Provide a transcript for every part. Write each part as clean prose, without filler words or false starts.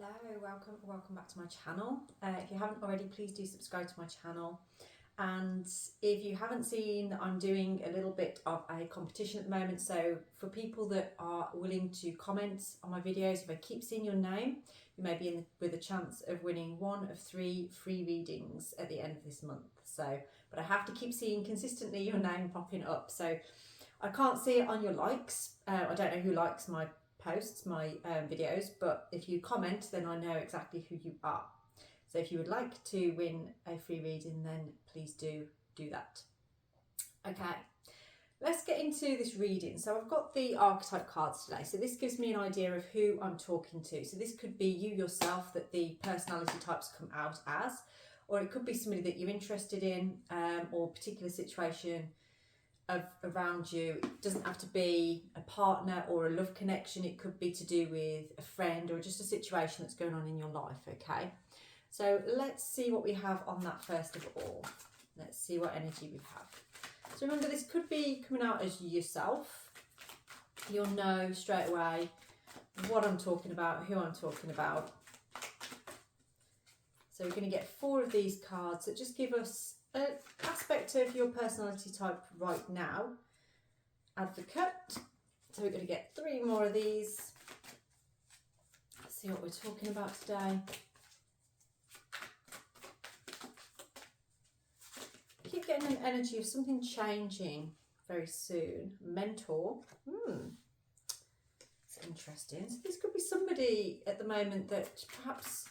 Hello, welcome back to my channel. If you haven't already, please do subscribe to my channel. And if you haven't seen, I'm doing a little bit of a competition at the moment. So for people that are willing to comment on my videos, if I keep seeing your name, you may be with a chance of winning one of 3 free readings at the end of this month. So, but I have to keep seeing consistently your name popping up. So I can't see it on your likes. I don't know who likes my posts, my videos, but if you comment, then I know exactly who you are. So if you would like to win a free reading, then please do that. Okay, let's get into this reading. So I've got the archetype cards today. So this gives me an idea of who I'm talking to. So this could be you yourself, that the personality types come out as, or it could be somebody that you're interested in, or a particular situation around you. It doesn't have to be a partner or a love connection. It could be to do with a friend or just a situation that's going on in your life. Okay, so let's see what we have on that first of all. Let's see what energy we have. So remember, this could be coming out as yourself. You'll know straight away what I'm talking about, who I'm talking about. So we're going to get 4 of these cards that just give us an aspect of your personality type right now. Advocate. So we're going to get 3 more of these. Let's see what we're talking about today. I keep getting an energy of something changing very soon. Mentor. It's interesting. So this could be somebody at the moment that perhaps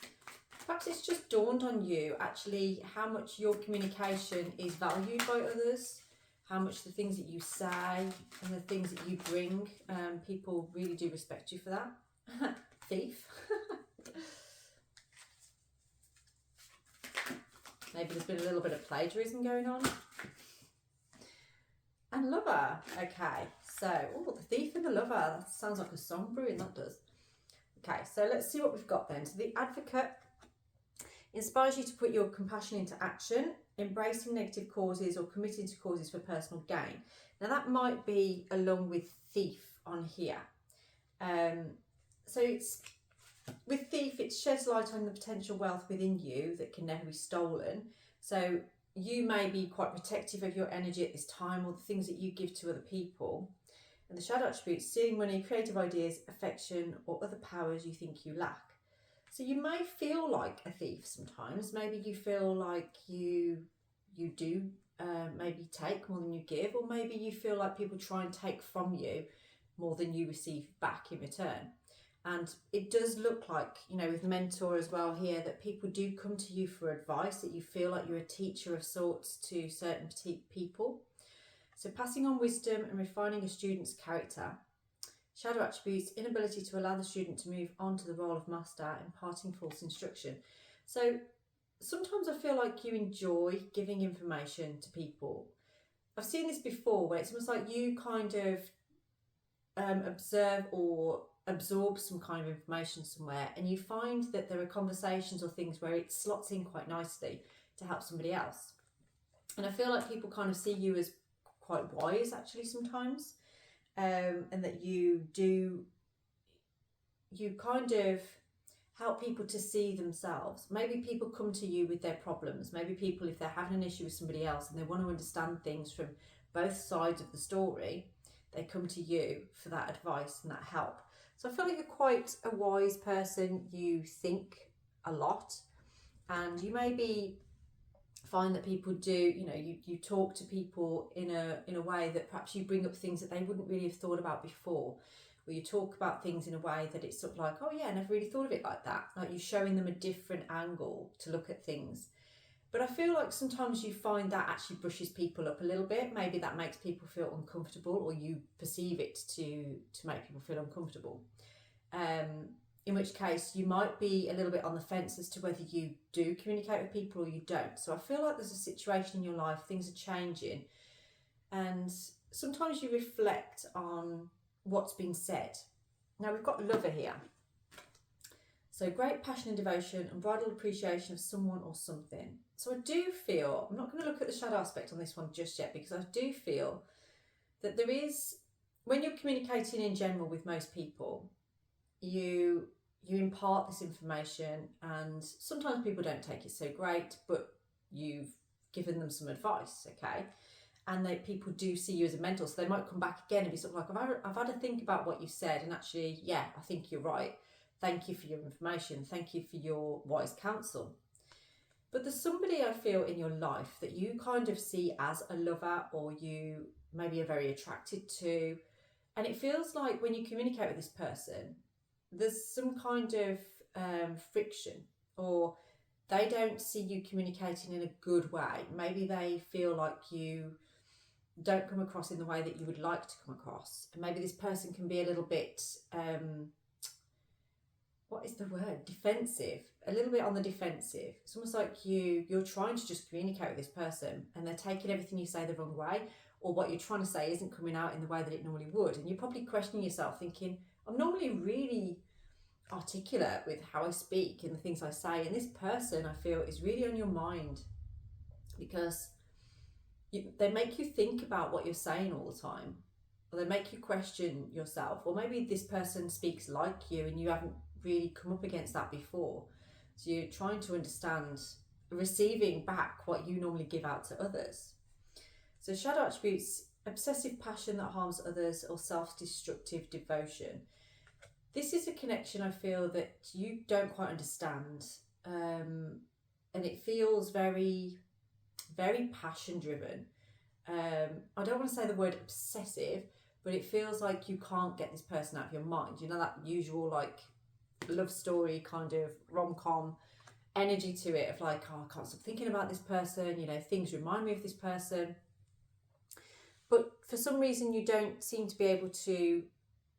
it's just dawned on you actually how much your communication is valued by others, how much the things that you say and the things that you bring, people really do respect you for that. Thief. Maybe there's been a little bit of plagiarism going on. And lover. Okay, so the thief and the lover. That sounds like a song brewing, that does. Okay, so let's see what we've got then. So the advocate inspires you to put your compassion into action, embracing negative causes or committing to causes for personal gain. Now that might be along with thief on here. So it's with thief, it sheds light on the potential wealth within you that can never be stolen. So you may be quite protective of your energy at this time or the things that you give to other people. And the shadow attributes: stealing money, creative ideas, affection, or other powers you think you lack. So you may feel like a thief sometimes. Maybe you feel like you do maybe take more than you give, or maybe you feel like people try and take from you more than you receive back in return. And it does look like, you know, with mentor as well here, that people do come to you for advice, that you feel like you're a teacher of sorts to certain people. So passing on wisdom and refining a student's character. Shadow attributes: inability to allow the student to move on to the role of master, imparting false instruction. So sometimes I feel like you enjoy giving information to people. I've seen this before where it's almost like you kind of observe or absorb some kind of information somewhere, and you find that there are conversations or things where it slots in quite nicely to help somebody else. And I feel like people kind of see you as quite wise actually sometimes. And that you kind of help people to see themselves. Maybe people come to you with their problems. Maybe people, if they're having an issue with somebody else and they want to understand things from both sides of the story, they come to you for that advice and that help. So I feel like you're quite a wise person. You think a lot, and you maybe find that people do, you know, you talk to people in a way that perhaps you bring up things that they wouldn't really have thought about before, or you talk about things in a way that it's sort of like, oh yeah, I never really thought of it like that. Like you're showing them a different angle to look at things. But I feel like sometimes you find that actually brushes people up a little bit. Maybe that makes people feel uncomfortable, or you perceive it to make people feel uncomfortable. In which case you might be a little bit on the fence as to whether you do communicate with people or you don't. So I feel like there's a situation in your life, things are changing, and sometimes you reflect on what's been said. Now we've got lover here. So great passion and devotion, unbridled appreciation of someone or something. So I do feel, I'm not going to look at the shadow aspect on this one just yet, because I do feel that there is, when you're communicating in general with most people, you you impart this information, and sometimes people don't take it so great, but you've given them some advice, okay? And people do see you as a mentor, so they might come back again and be sort of like, I've had to think about what you said, and actually, yeah, I think you're right. Thank you for your information. Thank you for your wise counsel. But there's somebody, I feel, in your life that you kind of see as a lover, or you maybe are very attracted to. And it feels like when you communicate with this person, there's some kind of friction, or they don't see you communicating in a good way. Maybe they feel like you don't come across in the way that you would like to come across. And maybe this person can be a little bit, what is the word? Defensive. A little bit on the defensive. It's almost like you're trying to just communicate with this person, and they're taking everything you say the wrong way, or what you're trying to say isn't coming out in the way that it normally would. And you're probably questioning yourself, thinking, I'm normally really articulate with how I speak and the things I say, and this person, I feel, is really on your mind, because they make you think about what you're saying all the time, or they make you question yourself, or maybe this person speaks like you and you haven't really come up against that before, so you're trying to understand, receiving back what you normally give out to others. So shadow attributes: obsessive passion that harms others, or self-destructive devotion. This is a connection, I feel, that you don't quite understand, and it feels very, very passion driven. I don't want to say the word obsessive, but it feels like you can't get this person out of your mind. You know, that usual like love story kind of rom-com energy to it, of like, oh, I can't stop thinking about this person, you know, things remind me of this person. But for some reason you don't seem to be able to,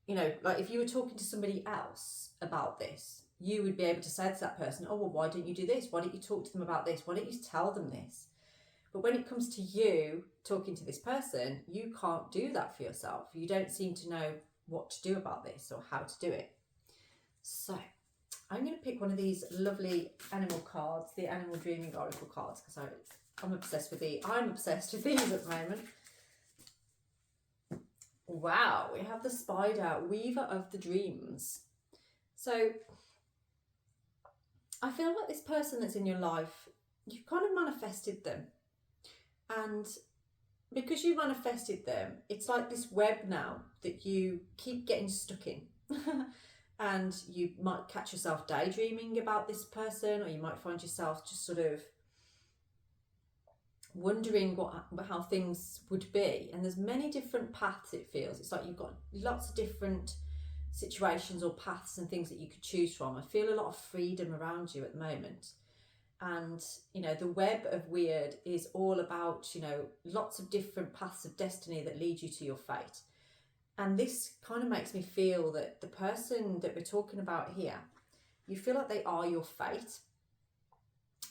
you know, like if you were talking to somebody else about this, you would be able to say to that person, oh, well, why don't you do this? Why don't you talk to them about this? Why don't you tell them this? But when it comes to you talking to this person, you can't do that for yourself. You don't seem to know what to do about this or how to do it. So I'm going to pick one of these lovely animal cards, the Animal Dreaming Oracle cards, because I'm obsessed with these. I'm obsessed with these at the moment. Wow, we have the Spider, Weaver of the Dreams. So I feel like this person that's in your life, you've kind of manifested them. And because you manifested them, it's like this web now that you keep getting stuck in. And you might catch yourself daydreaming about this person, or you might find yourself just sort of wondering how things would be. And there's many different paths, it feels. It's like you've got lots of different situations or paths and things that you could choose from. I feel a lot of freedom around you at the moment. And, you know, the web of Wyrd is all about, you know, lots of different paths of destiny that lead you to your fate. And this kind of makes me feel that the person that we're talking about here, you feel like they are your fate,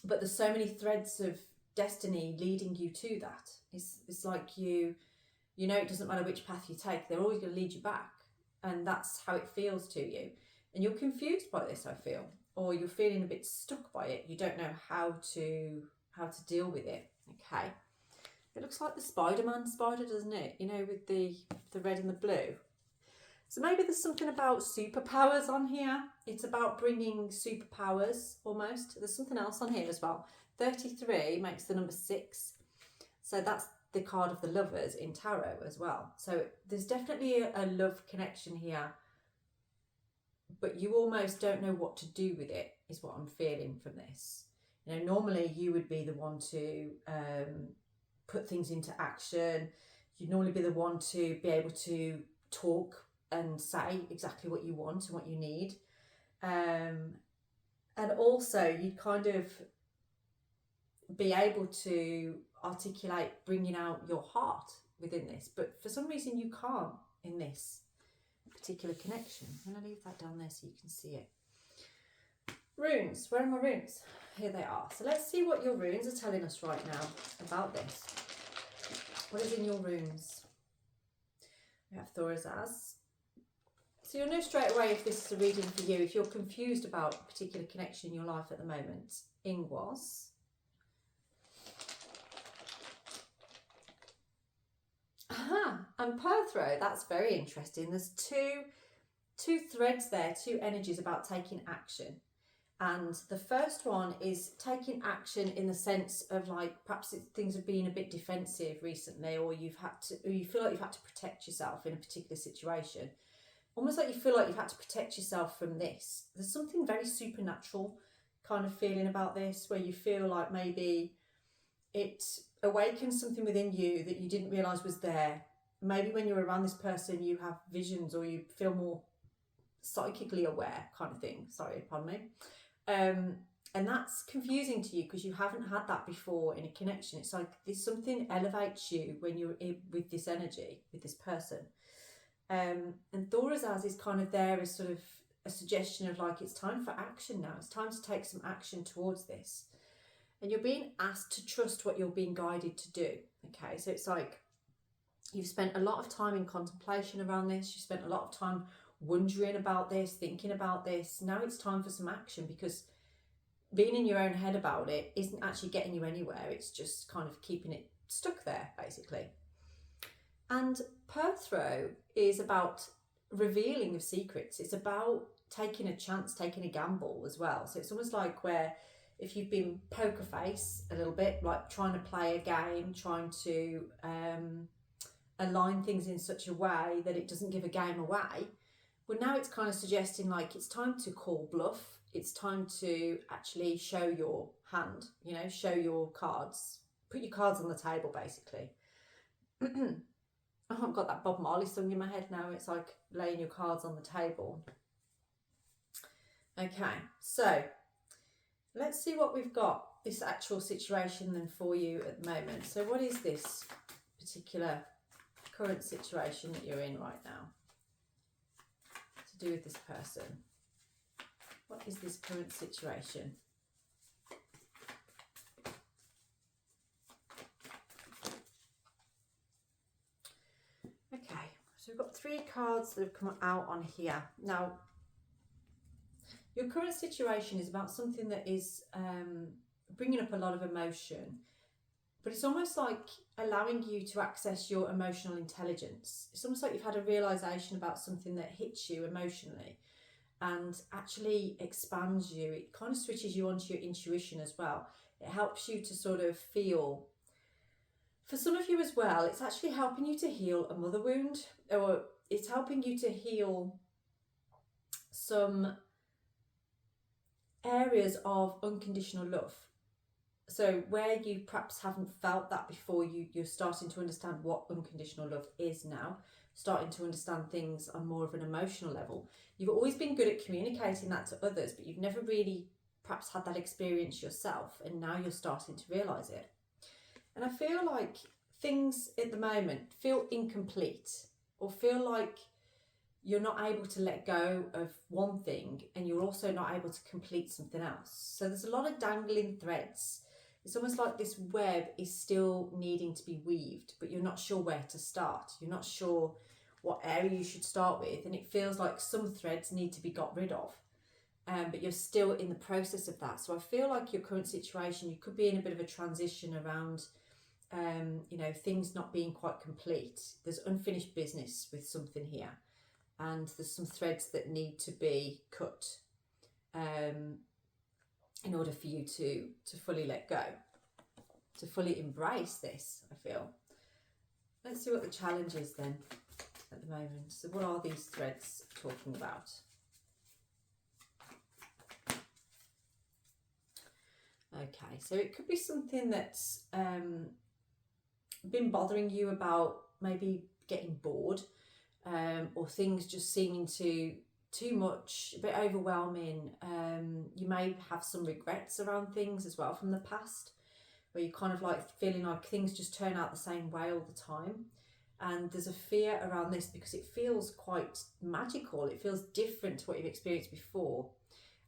but there's so many threads of destiny leading you to that. It's like you know, it doesn't matter which path you take, they're always going to lead you back. And that's how it feels to you. And you're confused by this, I feel, or you're feeling a bit stuck by it. You don't know how to deal with it. Okay. It looks like the Spider-Man spider, doesn't it? You know, with the red and the blue. So maybe there's something about superpowers on here. It's about bringing superpowers, almost. There's something else on here as well. 33 makes the number 6. So that's the card of the Lovers in tarot as well. So there's definitely a love connection here, but you almost don't know what to do with it, is what I'm feeling from this. You know, normally you would be the one to put things into action. You'd normally be the one to be able to talk and say exactly what you want and what you need. And also you'd kind of be able to articulate bringing out your heart within this. But for some reason you can't in this particular connection. I'm going to leave that down there so you can see it. Runes. Where are my runes? Here they are. So let's see what your runes are telling us right now about this. What is in your runes? We have Thorazaz. So you'll know straight away if this is a reading for you, if you're confused about a particular connection in your life at the moment. Ingwas. Aha, and Perthro. That's very interesting. There's two threads there, two energies about taking action. And the first one is taking action in the sense of like perhaps things have been a bit defensive recently, or you feel like you've had to protect yourself in a particular situation. Almost like you feel like you've had to protect yourself from this. There's something very supernatural kind of feeling about this, where you feel like maybe it awakens something within you that you didn't realise was there. Maybe when you're around this person, you have visions, or you feel more psychically aware kind of thing. Sorry, pardon me. And that's confusing to you because you haven't had that before in a connection. It's like there's something elevates you when you're with this energy, with this person. And Thorazaz is kind of there as sort of a suggestion of like, it's time for action now. It's time to take some action towards this. And you're being asked to trust what you're being guided to do. Okay, so it's like you've spent a lot of time in contemplation around this. You spent a lot of time wondering about this, thinking about this. Now it's time for some action, because being in your own head about it isn't actually getting you anywhere. It's just kind of keeping it stuck there, basically. And Perthrow is about revealing of secrets. It's about taking a chance, taking a gamble as well. So it's almost like where if you've been poker face a little bit, like trying to play a game, trying to align things in such a way that it doesn't give a game away, well, now it's kind of suggesting like it's time to call bluff. It's time to actually show your hand, you know, show your cards, put your cards on the table, basically. Oh, I've got that Bob Marley song in my head now. It's like laying your cards on the table. Okay, so let's see what we've got, this actual situation then for you at the moment. So what is this particular current situation that you're in right now to do with this person? What is this current situation? Okay, so we've got 3 cards that have come out on here. Now, your current situation is about something that is bringing up a lot of emotion, but it's almost like allowing you to access your emotional intelligence. It's almost like you've had a realization about something that hits you emotionally and actually expands you. It kind of switches you onto your intuition as well. It helps you to sort of feel, for some of you as well, it's actually helping you to heal a mother wound, or it's helping you to heal some areas of unconditional love. So where you perhaps haven't felt that before, you're starting to understand what unconditional love is now, starting to understand things on more of an emotional level. You've always been good at communicating that to others, but you've never really perhaps had that experience yourself, and now you're starting to realise it. And I feel like things at the moment feel incomplete, or feel like you're not able to let go of one thing and you're also not able to complete something else. So there's a lot of dangling threads. It's almost like this web is still needing to be weaved, but you're not sure where to start. You're not sure what area you should start with, and it feels like some threads need to be got rid of, but you're still in the process of that. So I feel like your current situation, you could be in a bit of a transition around you know, things not being quite complete. There's unfinished business with something here, and there's some threads that need to be cut in order for you to fully let go, to fully embrace this, I feel. Let's see what the challenge is then at the moment. So what are these threads talking about? Okay, so it could be something that's been bothering you about maybe getting bored, or things just seeming too much, a bit overwhelming. You may have some regrets around things as well from the past, where you're kind of like feeling like things just turn out the same way all the time. And there's a fear around this because it feels quite magical. It feels different to what you've experienced before.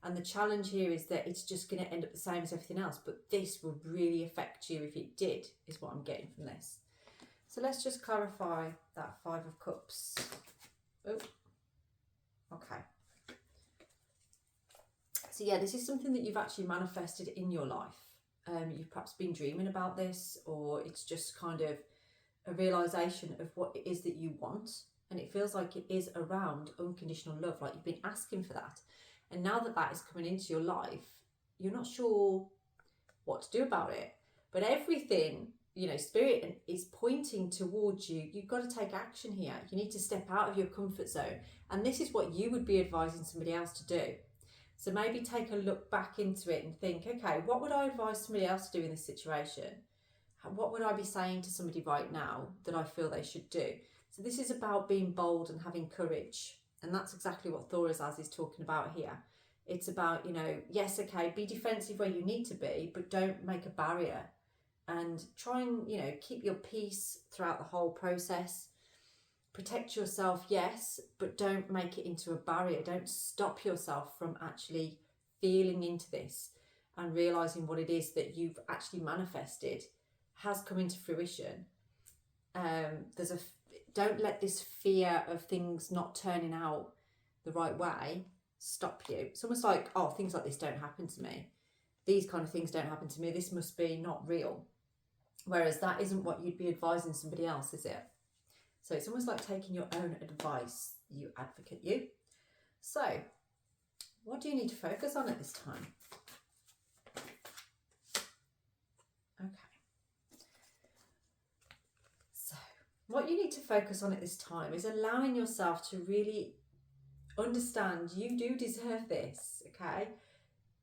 And the challenge here is that it's just going to end up the same as everything else, but this would really affect you if it did, is what I'm getting from this. So let's just clarify that 5 of Cups. Oh, okay. So yeah, this is something that you've actually manifested in your life. You've perhaps been dreaming about this, or it's just kind of a realization of what it is that you want. And it feels like it is around unconditional love, like you've been asking for that. And now that that is coming into your life, you're not sure what to do about it. But everything, you know, spirit is pointing towards you. You've got to take action here. You need to step out of your comfort zone. And this is what you would be advising somebody else to do. So maybe take a look back into it and think, okay, what would I advise somebody else to do in this situation? What would I be saying to somebody right now that I feel they should do? So this is about being bold and having courage. And that's exactly what Thorazaz is talking about here. It's about, you know, yes, okay, be defensive where you need to be, but don't make a barrier. And try and, you know, keep your peace throughout the whole process. Protect yourself, yes, but don't make it into a barrier. Don't stop yourself from actually feeling into this and realising what it is that you've actually manifested has come into fruition. Don't let this fear of things not turning out the right way stop you. It's almost like, oh, things like this don't happen to me. These kind of things don't happen to me. This must be not real. Whereas that isn't what you'd be advising somebody else, is it? So it's almost like taking your own advice, you advocate, you. So what do you need to focus on at this time? Okay. So what you need to focus on at this time is allowing yourself to really understand you do deserve this, okay?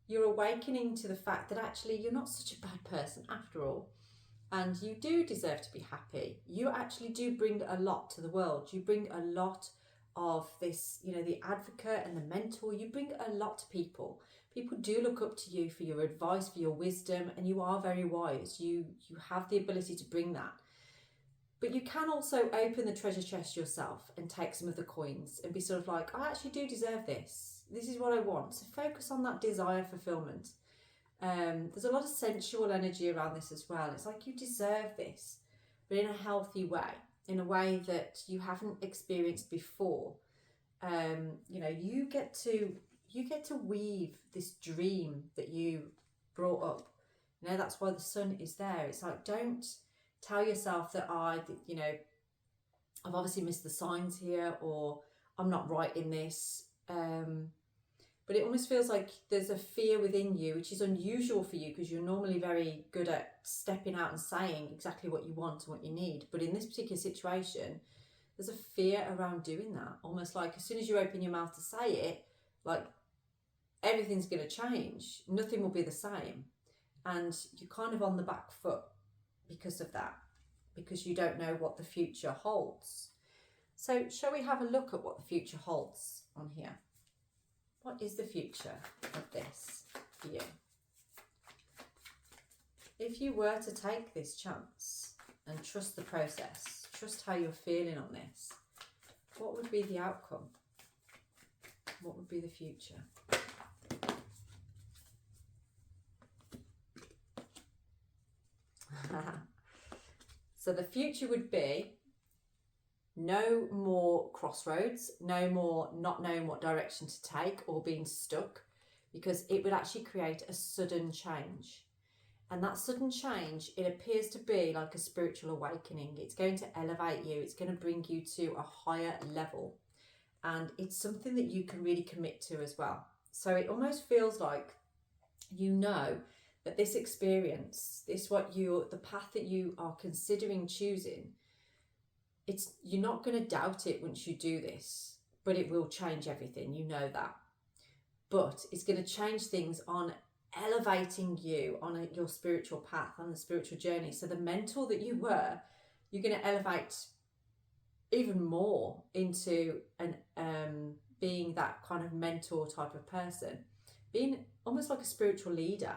You're awakening to the fact that actually you're not such a bad person after all. And you do deserve to be happy. You actually do bring a lot to the world. You bring a lot of this, you know, the advocate and the mentor. You bring a lot to people. People do look up to you for your advice, for your wisdom, and you are very wise. You have the ability to bring that. But you can also open the treasure chest yourself and take some of the coins and be sort of like, I actually do deserve this. This is what I want. So focus on that desire fulfillment. There's a lot of sensual energy around this as well. It's like you deserve this, but in a healthy way, in a way that you haven't experienced before. You know, you get to weave this dream that you brought up. You know, that's why the sun is there. It's like, don't tell yourself that you know, I've obviously missed the signs here, or I'm not right in this. But it almost feels like there's a fear within you, which is unusual for you because you're normally very good at stepping out and saying exactly what you want and what you need. But in this particular situation, there's a fear around doing that. Almost like as soon as you open your mouth to say it, like everything's going to change. Nothing will be the same. And you're kind of on the back foot because of that, because you don't know what the future holds. So shall we have a look at what the future holds on here? What is the future of this for you? If you were to take this chance and trust the process, trust how you're feeling on this, what would be the outcome? What would be the future? So the future would be no more crossroads, no more not knowing what direction to take or being stuck, because it would actually create a sudden change. And that sudden change, it appears to be like a spiritual awakening. It's going to elevate you. It's going to bring you to a higher level. And it's something that you can really commit to as well. So it almost feels like you know that this experience, the path that you are considering choosing, you're not going to doubt it once you do this, but it will change everything. You know that. But it's going to change things on elevating you on your spiritual path, on the spiritual journey. So the mentor that you were, you're going to elevate even more into being that kind of mentor type of person, being almost like a spiritual leader,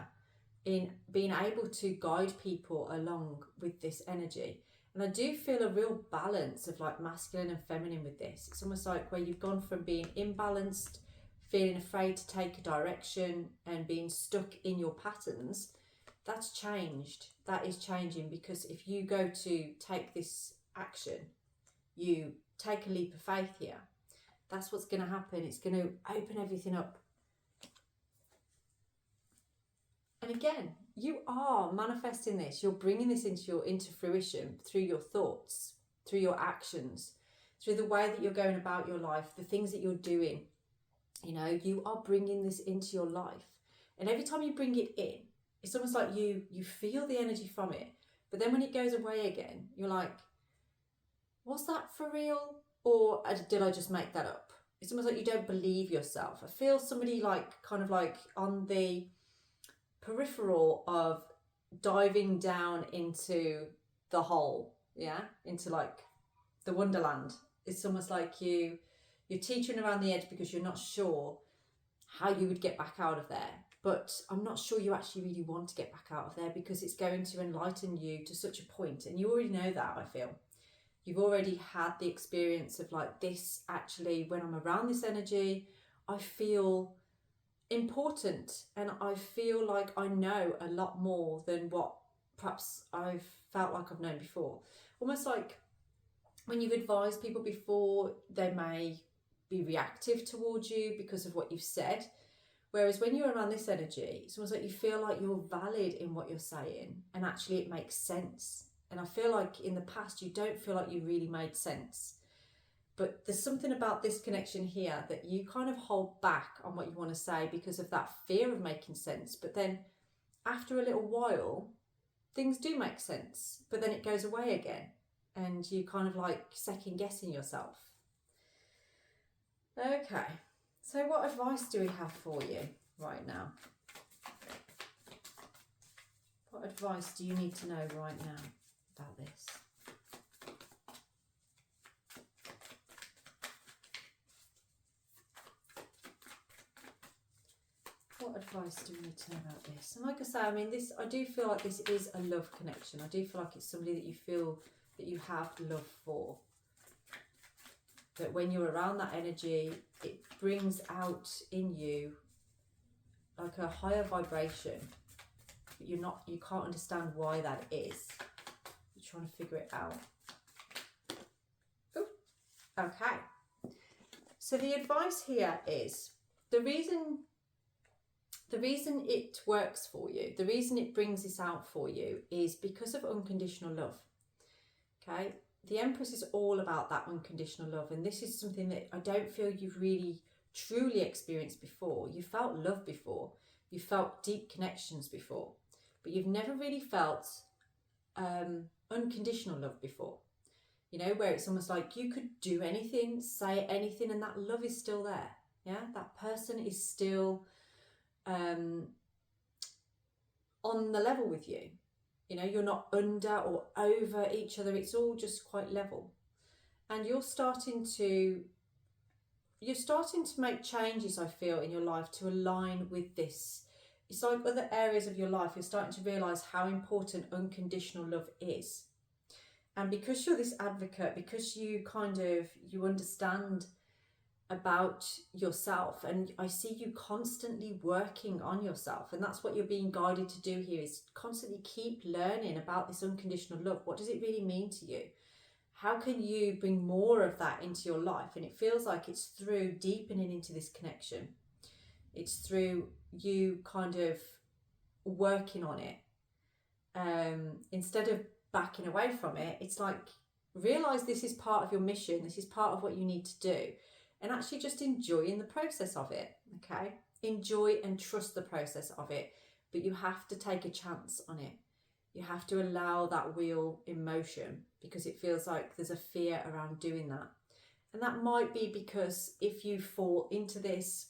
in being able to guide people along with this energy. And I do feel a real balance of like masculine and feminine with this. It's almost like where you've gone from being imbalanced, feeling afraid to take a direction and being stuck in your patterns. That's changed. That is changing, because if you go to take this action, you take a leap of faith here, that's what's going to happen. It's going to open everything up. And again, you are manifesting this. You're bringing this into fruition through your thoughts, through your actions, through the way that you're going about your life, the things that you're doing. You know, you are bringing this into your life. And every time you bring it in, it's almost like you feel the energy from it. But then when it goes away again, you're like, was that for real? Or did I just make that up? It's almost like you don't believe yourself. I feel somebody like kind of like on the peripheral of diving down into the hole, yeah, into like the wonderland. It's almost like you're teetering around the edge because you're not sure how you would get back out of there. But I'm not sure you actually really want to get back out of there, because it's going to enlighten you to such a point, and you already know that. I feel you've already had the experience of like, this actually, when I'm around this energy, I feel important, and I feel like I know a lot more than what perhaps I've felt like I've known before. Almost like when you've advised people before, they may be reactive towards you because of what you've said. Whereas when you're around this energy, it's almost like you feel like you're valid in what you're saying, and actually it makes sense. And I feel like in the past, you don't feel like you really made sense. But there's something about this connection here that you kind of hold back on what you want to say because of that fear of making sense. But then after a little while, things do make sense, but then it goes away again, and you kind of like second guessing yourself. Okay, so what advice do we have for you right now? What advice do you need to know right now about this? What advice do we need to know about this? And like I say, I mean, I do feel like this is a love connection. I do feel like it's somebody that you feel that you have love for. That when you're around that energy, it brings out in you like a higher vibration. But you can't understand why that is. You're trying to figure it out. Ooh, okay. So the advice here is the reason it works for you, the reason it brings this out for you, is because of unconditional love. Okay, the Empress is all about that unconditional love, and this is something that I don't feel you've really truly experienced before. You felt love before, you felt deep connections before, but you've never really felt unconditional love before. You know, where it's almost like you could do anything, say anything, and that love is still there. Yeah, that person is still on the level with you. You know, you're not under or over each other. It's all just quite level. And you're starting to make changes, I feel, in your life to align with this. It's like other areas of your life, you're starting to realise how important unconditional love is. And because you're this advocate, because you understand about yourself, and I see you constantly working on yourself, and that's what you're being guided to do here, is constantly keep learning about this unconditional love. What does it really mean to you? How can you bring more of that into your life? And it feels like it's through deepening into this connection. It's through you kind of working on it. Instead of backing away from it, it's like, realize this is part of your mission. This is part of what you need to do. And actually just enjoying the process of it, okay? Enjoy and trust the process of it, but you have to take a chance on it. You have to allow that wheel in motion, because it feels like there's a fear around doing that. And that might be because if you fall into this,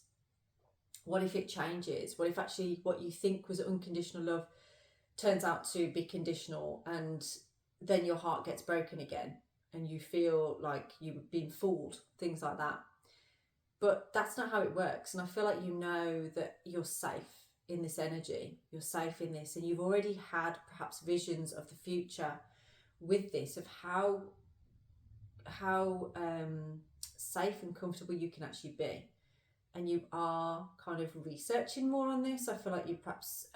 what if it changes? What if actually what you think was unconditional love turns out to be conditional, and then your heart gets broken again and you feel like you've been fooled, things like that. But that's not how it works. And I feel like you know that you're safe in this energy. You're safe in this. And you've already had perhaps visions of the future with this, of how safe and comfortable you can actually be. And you are kind of researching more on this. I feel like you're perhaps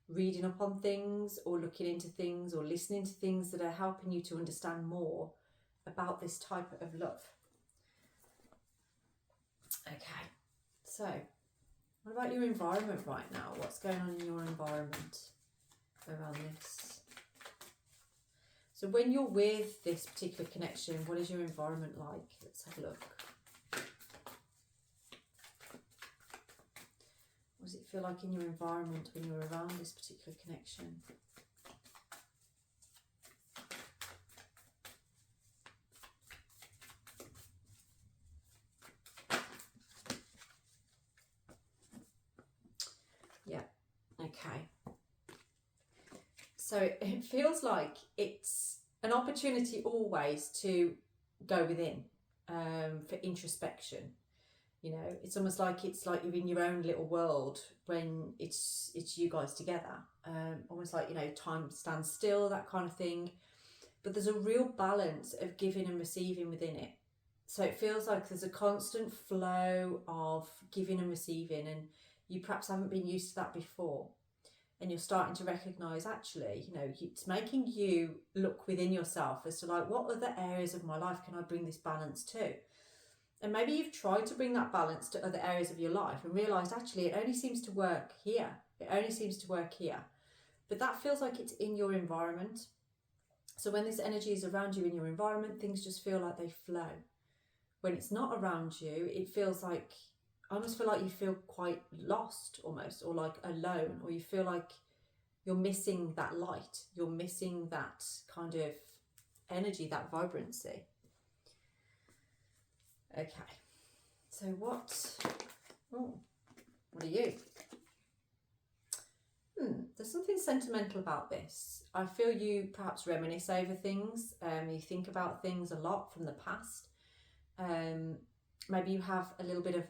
reading up on things, or looking into things, or listening to things that are helping you to understand more about this type of love. Okay, so what about your environment right now? What's going on in your environment around this? So when you're with this particular connection, what is your environment like? Let's have a look. What does it feel like in your environment when you're around this particular connection? Yeah, okay. So it feels like it's an opportunity always to go within, for introspection. You know, it's almost like you're in your own little world when it's you guys together. Almost like, you know, time stands still, that kind of thing. But there's a real balance of giving and receiving within it. So it feels like there's a constant flow of giving and receiving, and you perhaps haven't been used to that before. And you're starting to recognise, actually, you know, it's making you look within yourself as to like, what other areas of my life can I bring this balance to? And maybe you've tried to bring that balance to other areas of your life and realised, actually, it only seems to work here. It only seems to work here. But that feels like it's in your environment. So when this energy is around you in your environment, things just feel like they flow. When it's not around you, it feels like, I almost feel like you feel quite lost almost, or like alone, or you feel like you're missing that light. You're missing that kind of energy, that vibrancy. Okay, so what are you? There's something sentimental about this. I feel you perhaps reminisce over things. You think about things a lot from the past. Maybe you have a little bit of,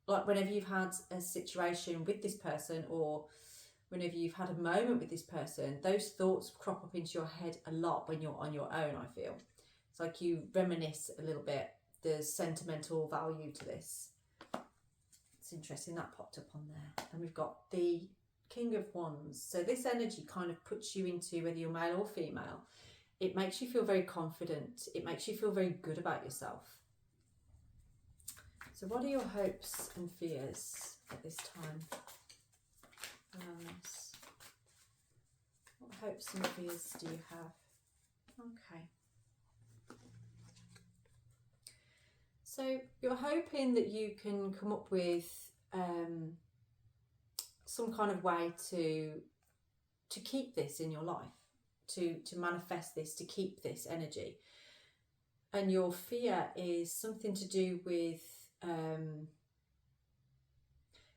like, whenever you've had a situation with this person, or whenever you've had a moment with this person, those thoughts crop up into your head a lot when you're on your own, I feel. It's like you reminisce a little bit. There's sentimental value to this. It's interesting that popped up on there. And we've got the King of Wands. So this energy kind of puts you into, whether you're male or female, it makes you feel very confident. It makes you feel very good about yourself. So what are your hopes and fears at this time around this? What hopes and fears do you have? Okay. So you're hoping that you can come up with some kind of way to keep this in your life, to manifest this, to keep this energy. And your fear is something to do with,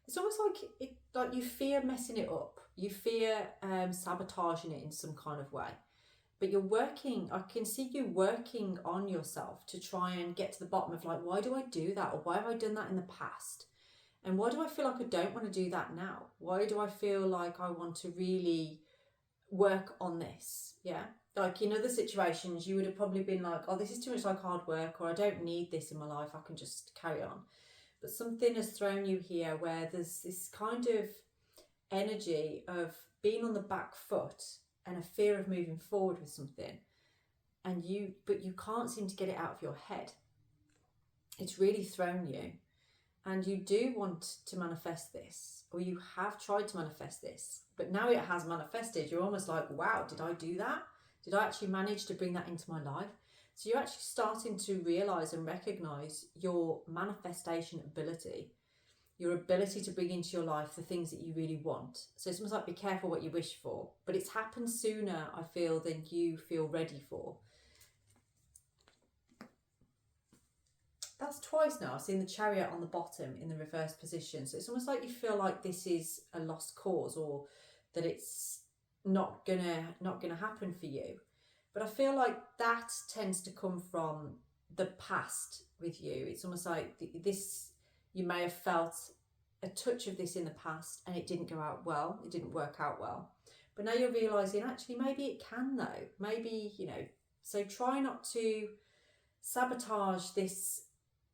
it's almost like you fear messing it up. You fear sabotaging it in some kind of way. But you're working, I can see you working on yourself to try and get to the bottom of, like, why do I do that? Or why have I done that in the past? And why do I feel like I don't want to do that now? Why do I feel like I want to really work on this? Yeah. Like in other situations, you would have probably been like, oh, this is too much like hard work, or I don't need this in my life. I can just carry on. But something has thrown you here where there's this kind of energy of being on the back foot and a fear of moving forward with something, but you can't seem to get it out of your head. It's really thrown you, and you do want to manifest this, or you have tried to manifest this, but now it has manifested. You're almost like, wow, did I do that? Did I actually manage to bring that into my life? So you're actually starting to realize and recognize your manifestation ability, your ability to bring into your life the things that you really want. So it's almost like, be careful what you wish for, but it's happened sooner, I feel, than you feel ready for. That's twice now. I've seen the Chariot on the bottom in the reverse position. So it's almost like you feel like this is a lost cause, or that it's not gonna happen for you. But I feel like that tends to come from the past with you. It's almost like this, you may have felt a touch of this in the past and it didn't go out well. It didn't work out well. But now you're realising, actually, maybe it can though. Maybe, you know, so try not to sabotage this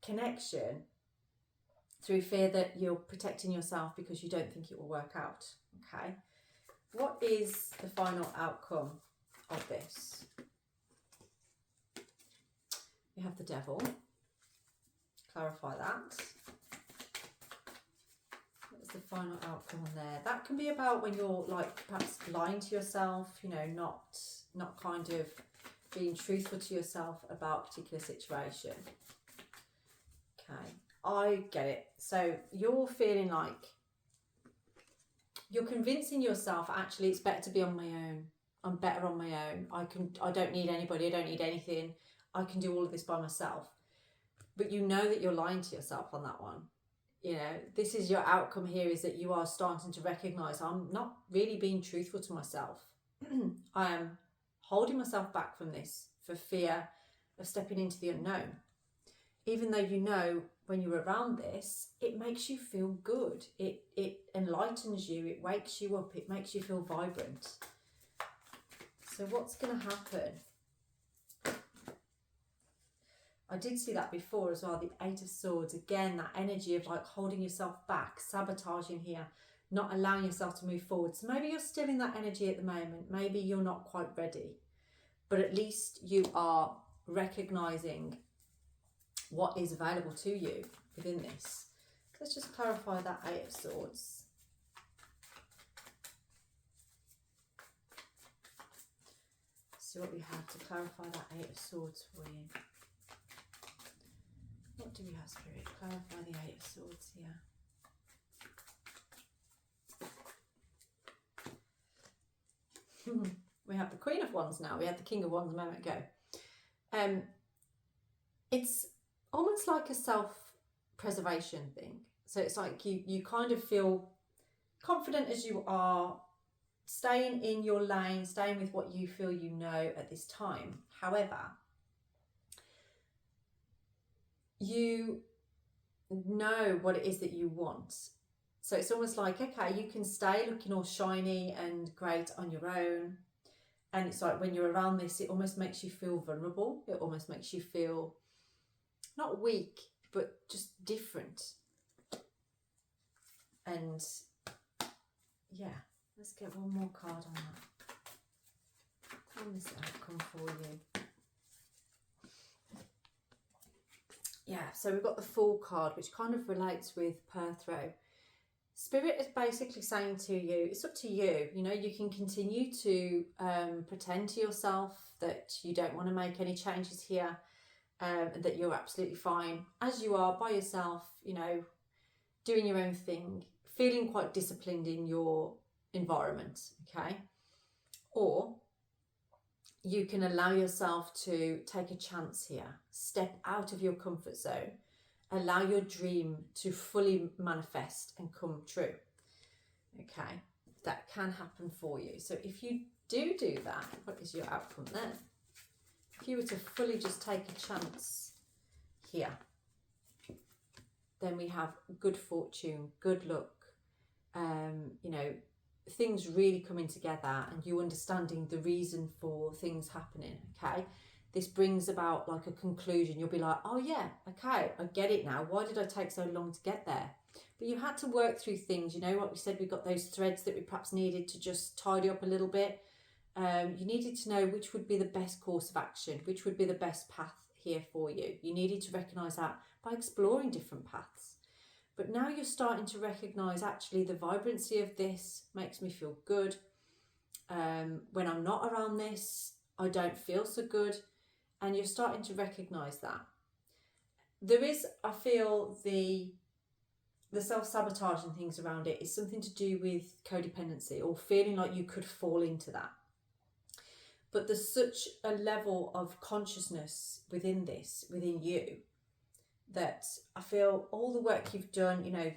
connection through fear that you're protecting yourself because you don't think it will work out. Okay. What is the final outcome of this? We have the Devil. Clarify that. What's the final outcome on there? That can be about when you're like perhaps lying to yourself, you know, not kind of being truthful to yourself about a particular situation. Okay, I get it. So you're feeling like you're convincing yourself, actually, it's better to be on my own. I'm better on my own. I don't need anybody. I don't need anything. I can do all of this by myself. But you know that you're lying to yourself on that one. You know, this is your outcome here, is that you are starting to recognize, I'm not really being truthful to myself. I am holding myself back from this for fear of stepping into the unknown. Even though you know when you're around this, it makes you feel good. It enlightens you. It wakes you up. It makes you feel vibrant. So what's going to happen? I did see that before as well, the Eight of Swords. Again, that energy of like holding yourself back, sabotaging here, not allowing yourself to move forward. So maybe you're still in that energy at the moment. Maybe you're not quite ready. But at least you are recognizing what is available to you within this. Let's just clarify that Eight of Swords. See what we have to clarify that Eight of Swords for you. What do we have, Spirit? Clarify the Eight of Swords here. We have the Queen of Wands now. We had the King of Wands a moment ago. It's almost like a self-preservation thing. So it's like you kind of feel confident as you are, staying in your lane, staying with what you feel you know at this time. However, you know what it is that you want. So it's almost like, okay, you can stay looking all shiny and great on your own. And it's like when you're around this, it almost makes you feel vulnerable. It almost makes you feel not weak, but just different. And yeah, let's get one more card on that. On this outcome for you. Yeah, so we've got the Fool card, which kind of relates with Perthrow. Spirit is basically saying to you, it's up to you. You know, you can continue to pretend to yourself that you don't want to make any changes here, that you're absolutely fine as you are by yourself, you know, doing your own thing, feeling quite disciplined in your environment, okay? Or you can allow yourself to take a chance here, step out of your comfort zone, allow your dream to fully manifest and come true. Okay, that can happen for you. So if you do that, what is your outcome then? If you were to fully just take a chance here, then we have good fortune, good luck, you know, things really coming together and you understanding the reason for things happening, okay? This brings about like a conclusion. You'll be like, oh yeah, okay, I get it now. Why did I take so long to get there? But you had to work through things. You know what we said, we got those threads that we perhaps needed to just tidy up a little bit. You needed to know which would be the best course of action, which would be the best path here for you. You needed to recognise that by exploring different paths. But now you're starting to recognise, actually, the vibrancy of this makes me feel good. When I'm not around this, I don't feel so good. And you're starting to recognise that. There is, I feel, the self-sabotage and things around it is something to do with codependency or feeling like you could fall into that. But there's such a level of consciousness within this, within you, that I feel all the work you've done, you know,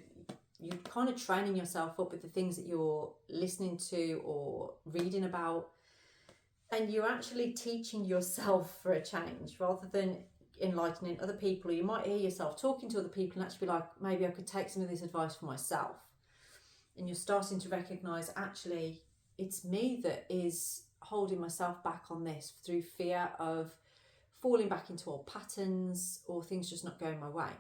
you're kind of training yourself up with the things that you're listening to or reading about, and you're actually teaching yourself for a change rather than enlightening other people. Or you might hear yourself talking to other people and actually be like, maybe I could take some of this advice for myself. And you're starting to recognise, actually, it's me that is holding myself back on this through fear of falling back into old patterns or things just not going my way.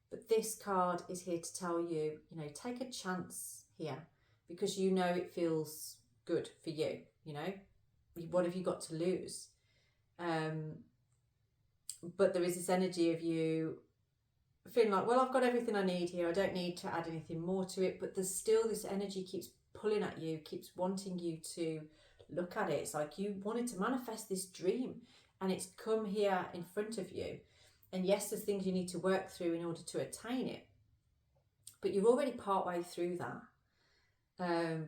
But this card is here to tell you, you know, take a chance here because you know it feels good for you, you know. What have you got to lose? But there is this energy of you feeling like, well, I've got everything I need here. I don't need to add anything more to it. But there's still this energy keeps pulling at you, keeps wanting you to look at it. It's like you wanted to manifest this dream and it's come here in front of you. And yes, there's things you need to work through in order to attain it, but you're already part way through that.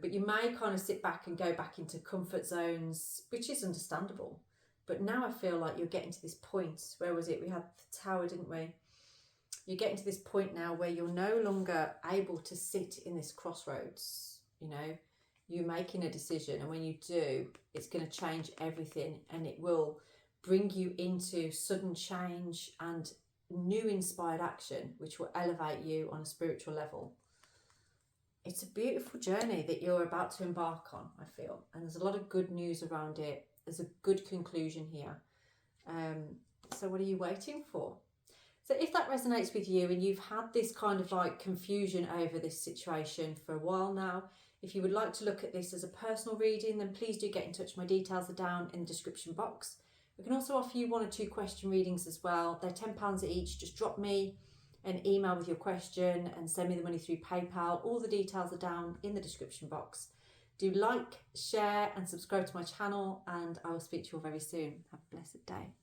But you may kind of sit back and go back into comfort zones, which is understandable. But now I feel like you're getting to this point. Where was it? We had the tower, didn't we? You're getting to this point now where you're no longer able to sit in this crossroads. You know, you're making a decision, and when you do, it's going to change everything, and it will bring you into sudden change and new inspired action, which will elevate you on a spiritual level. It's a beautiful journey that you're about to embark on, I feel. And there's a lot of good news around it. There's a good conclusion here. So what are you waiting for? So if that resonates with you and you've had this kind of like confusion over this situation for a while now, if you would like to look at this as a personal reading, then please do get in touch. My details are down in the description box. We can also offer you 1 or 2 question readings as well. They're £10 each. Just drop me an email with your question and send me the money through PayPal. All the details are down in the description box. Do like, share and subscribe to my channel, and I will speak to you all very soon. Have a blessed day.